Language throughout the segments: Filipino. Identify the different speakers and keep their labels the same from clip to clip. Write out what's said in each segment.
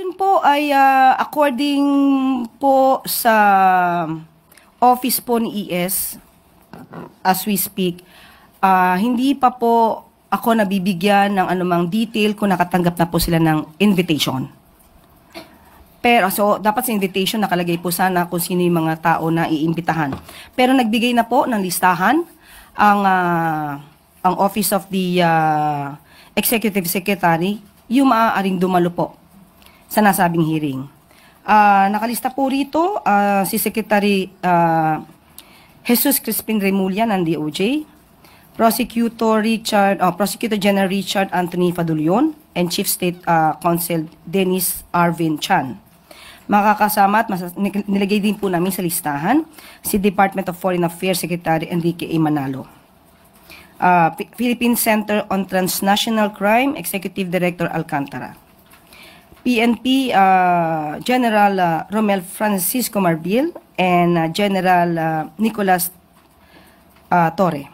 Speaker 1: Ngayon po ay according po sa office po ni ES, as we speak, hindi pa po ako nabibigyan ng anumang detail kung nakatanggap na po sila ng invitation. Pero so dapat sa invitation nakalagay po sana kung sino yung mga tao na iimbitahan. Pero nagbigay na po ng listahan ang Office of the Executive Secretary yung maaaring dumalo po sa nasabing hearing. Nakalista po rito si Secretary Jesus Crispin Remulla ng DOJ, Prosecutor General Richard Anthony Fadulyon, and Chief State Counsel Dennis Arvin Chan. Makakasama at nilagay din po namin sa listahan si Department of Foreign Affairs Secretary Enrique A. Manalo. Philippine Center on Transnational Crime Executive Director Alcantara. PNP General Romel Francisco Marbil and General Nicolas Torre.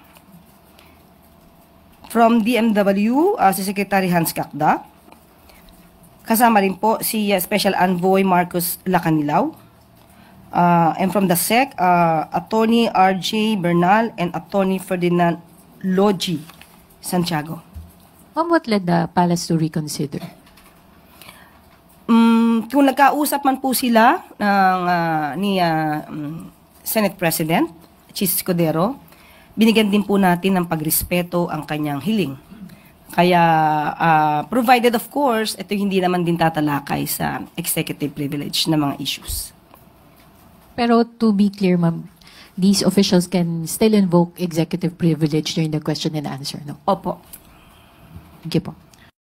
Speaker 1: From DMW, si Secretary Hans Kakda. Kasama rin po si Special Envoy Marcos Lacanilaw. And from the SEC, Attorney R.J. Bernal and Attorney Ferdinand Logi Santiago.
Speaker 2: What led the palace to reconsider?
Speaker 1: Kung nagkausap man po sila ni Senate President Chis Escudero, binigyan din po natin ng pagrespeto ang kanyang hiling. Kaya, provided of course, ito hindi naman din tatalakay sa executive privilege na mga issues.
Speaker 2: Pero to be clear, ma'am, these officials can still invoke executive privilege during the question and answer, no?
Speaker 1: Opo.
Speaker 2: Thank you po.